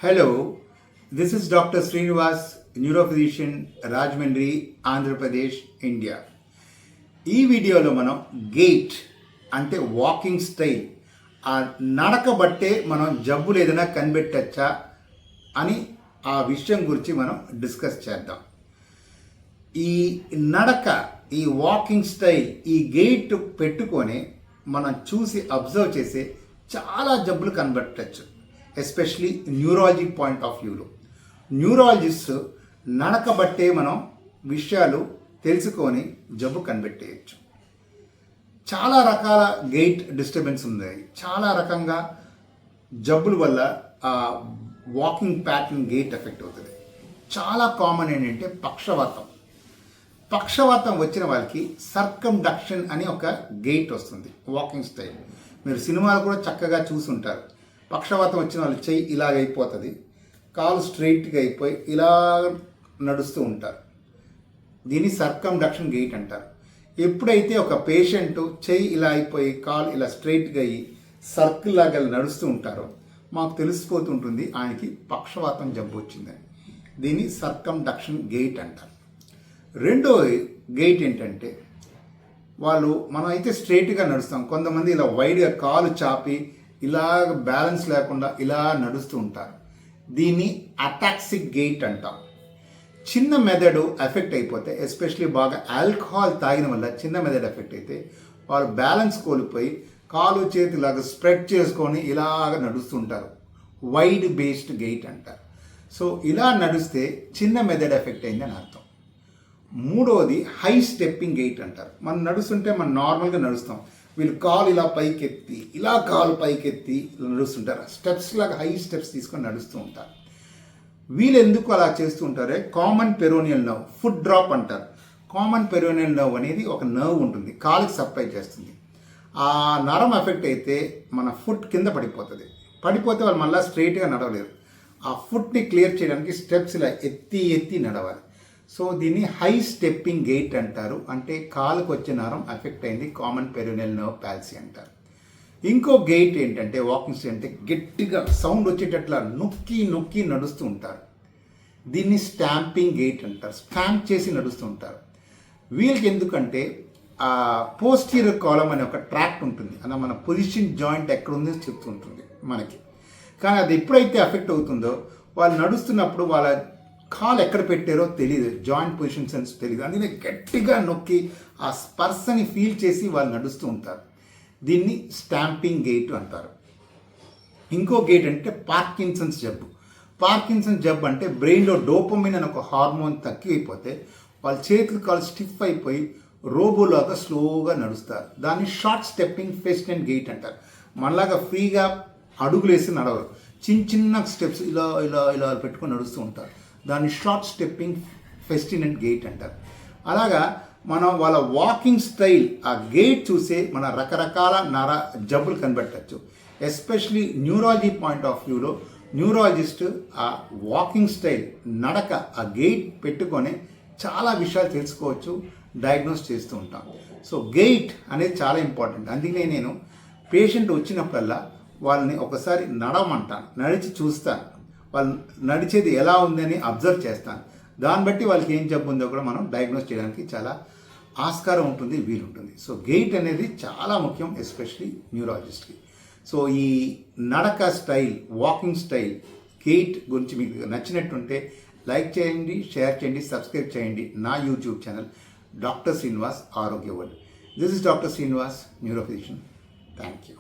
Hello, this is Dr. Srinivas, neurophysician, Rajahmundry, Andhra Pradesh, India. ఈ వీడియోలో మనం gait అంటే వాకింగ్ స్టైల్ ఆ నడక బట్టే మనం జబ్బులు ఏదైనా కనిపెట్టచ్చా అని ఆ విషయం గురించి మనం డిస్కస్ చేద్దాం. ఈ నడక, ఈ వాకింగ్ స్టైల్, ఈ గెయిట్ పెట్టుకొని మనం చూసి అబ్జర్వ్ చేసే చాలా జబ్బులు కనిపెట్టచ్చు. ఎస్పెషలీ న్యూరాలజీ పాయింట్ ఆఫ్ వ్యూలో న్యూరాలజిస్ట్ నడక బట్టే మనం విషయాలు తెలుసుకొని జబ్బు కనిపెట్టేయచ్చు. చాలా రకాల గెయిట్ డిస్టర్బెన్స్ ఉన్నాయి. చాలా రకంగా జబ్బుల వల్ల వాకింగ్ ప్యాటర్న్ గెయిట్ ఎఫెక్ట్ అవుతుంది. చాలా కామన్ ఏంటంటే పక్షవాతం వచ్చిన వాళ్ళకి సర్కండక్షన్ అని ఒక గెయిట్ వస్తుంది, వాకింగ్ స్టైల్. మీరు సినిమాలు కూడా చక్కగా చూసుంటారు. పక్షవాతం వచ్చిన వాళ్ళు చెయ్యి ఇలాగ అయిపోతుంది, కాలు స్ట్రైట్గా అయిపోయి ఇలా నడుస్తూ ఉంటారు. దీన్ని సర్కండక్షన్ గెయిట్ అంటారు. ఎప్పుడైతే ఒక పేషెంట్ చెయ్యి ఇలా అయిపోయి కాలు ఇలా స్ట్రైట్గా అయ్యి సర్కిల్ లాగా నడుస్తూ ఉంటారో మాకు తెలిసిపోతుంటుంది ఆయనకి పక్షవాతం జబ్బు వచ్చిందని. దీన్ని సర్కండక్షన్ గెయిట్ అంటారు. రెండో గెయిట్ ఏంటంటే మనం అయితే స్ట్రైట్గా నడుస్తాం, కొంతమంది ఇలా వైడ్గా కాలు చాపి ఇలా బ్యాలెన్స్ లేకుండా ఇలా నడుస్తూ ఉంటారు. దీన్ని అటాక్సిక్ గెయిట్ అంటాం. చిన్న మెదడు ఎఫెక్ట్ అయిపోతే, ఎస్పెషలీ బాగా ఆల్కహాల్ తాగిన వల్ల చిన్న మెదడు ఎఫెక్ట్ అయితే వాళ్ళు బ్యాలెన్స్ కోల్పోయి కాలు చేతి ఇలాగ స్ప్రెడ్ చేసుకొని ఇలాగ నడుస్తుంటారు. వైడ్ బేస్డ్ గెయిట్ అంటారు. సో ఇలా నడిస్తే చిన్న మెదడు ఎఫెక్ట్ అయిందని అర్థం. మూడవది హై స్టెప్పింగ్ గెయిట్ అంటారు. మనం నడుస్తుంటే మనం నార్మల్గా నడుస్తాం, వీళ్ళు కాలు ఇలా పైకెత్తి ఇలా కాలు పైకెత్తి ఇలా నడుస్తుంటారు. స్టెప్స్ లాగా హై స్టెప్స్ తీసుకొని నడుస్తూ ఉంటారు. వీళ్ళు ఎందుకు అలా చేస్తూ ఉంటారే, common peroneal nerve, foot drop అంటారు. కామన్ పెరోనియల్ నర్వ్ అనేది ఒక నర్వ్ ఉంటుంది, కాలుకి సప్లై చేస్తుంది. ఆ నరం ఎఫెక్ట్ అయితే మన ఫుట్ కింద పడిపోతే వాళ్ళు మళ్ళీ స్ట్రైట్గా నడవలేరు. ఆ ఫుట్ని క్లియర్ చేయడానికి స్టెప్స్ ఇలా ఎత్తి నడవాలి. సో దీన్ని హై స్టెప్పింగ్ గెయిట్ అంటారు. అంటే కాలుకు వచ్చే నరం ఎఫెక్ట్ అయింది, కామన్ పెరోనియల్ నర్వ్ పాలసీ అంటారు. ఇంకో గెయిట్ ఏంటంటే వాకింగ్ స్టైల్ అంటే గట్టిగా సౌండ్ వచ్చేటట్లా నొక్కి నడుస్తూ ఉంటారు. దీన్ని స్టాంపింగ్ గెయిట్ అంటారు. స్టాంప్ చేసి నడుస్తూ ఉంటారు. వీళ్ళకి ఎందుకంటే పోస్టీరియర్ కాలం అనే ఒక ట్రాక్ట్ ఉంటుంది, అలా మన పొజిషన్ జాయింట్ ఎక్కడ ఉందో చెప్తూ ఉంటుంది మనకి. కానీ అది ఎప్పుడైతే ఎఫెక్ట్ అవుతుందో వాళ్ళు నడుస్తున్నప్పుడు వాళ్ళ కాలు ఎక్కడ పెట్టారో తెలియదు, జాయింట్ పొజిషన్ సెన్స్ తెలియదు. అందుకని గట్టిగా నొక్కి ఆ స్పర్శని ఫీల్ చేసి వాళ్ళు నడుస్తూ ఉంటారు. దీన్ని స్టాంపింగ్ గెయిట్ అంటారు. ఇంకో గెయిట్ అంటే పార్కిన్సన్స్ జబ్బు అంటే బ్రెయిన్లో డోపమిన్ అనే ఒక హార్మోన్ తక్కువైపోతే వాళ్ళ చేతులు కాలు స్టిఫ్ అయిపోయి రోబోలాగా స్లోగా నడుస్తారు. దాన్ని షార్ట్ స్టెప్పింగ్ ఫెస్టినెంట్ గెయిట్ అంటారు. మనలాగా ఫ్రీగా అడుగులేసి నడవరు, చిన్న స్టెప్స్ ఇలా ఇలా ఇలా పెట్టుకొని నడుస్తూ ఉంటారు. దాన్ని షార్ట్ స్టెప్పింగ్ ఫెస్టినెంట్ గెయిట్ అంటారు. అలాగా మనం వాళ్ళ వాకింగ్ స్టైల్, ఆ గెయిట్ చూసే మన రకరకాల జబ్బులు కనిపెట్టచ్చు. ఎస్పెషలీ న్యూరాలజీ పాయింట్ ఆఫ్ వ్యూలో న్యూరాలజిస్ట్ ఆ వాకింగ్ స్టైల్, నడక, ఆ గెయిట్ పెట్టుకొని చాలా విషయాలు తెలుసుకోవచ్చు, డయాగ్నోస్ చేస్తూ ఉంటాం. సో గెయిట్ అనేది చాలా ఇంపార్టెంట్. అందుకనే నేను పేషెంట్ వచ్చినప్పుడల్లా వాళ్ళని ఒకసారి నడవమంటాను, నడిచి చూస్తాను, వాళ్ళు నడిచేది ఎలా ఉందని అబ్జర్వ్ చేస్తాను. దాన్ని బట్టి వాళ్ళకి ఏం జబ్బు ఉందో కూడా మనం డయాగ్నోస్ చేయడానికి చాలా ఆస్కారం ఉంటుంది, వీలుంటుంది. సో గెయిట్ అనేది చాలా ముఖ్యం, ఎస్పెషలీ న్యూరాలజిస్ట్కి. సో ఈ నడక స్టైల్, వాకింగ్ స్టైల్, గెయిట్ గురించి మీకు నచ్చినట్టుంటే లైక్ చేయండి, షేర్ చేయండి, సబ్స్క్రైబ్ చేయండి నా యూట్యూబ్ ఛానల్ డాక్టర్ శ్రీనివాస్ ఆరోగ్య world. This is doctor Srinivas, neurophysician. Thank you.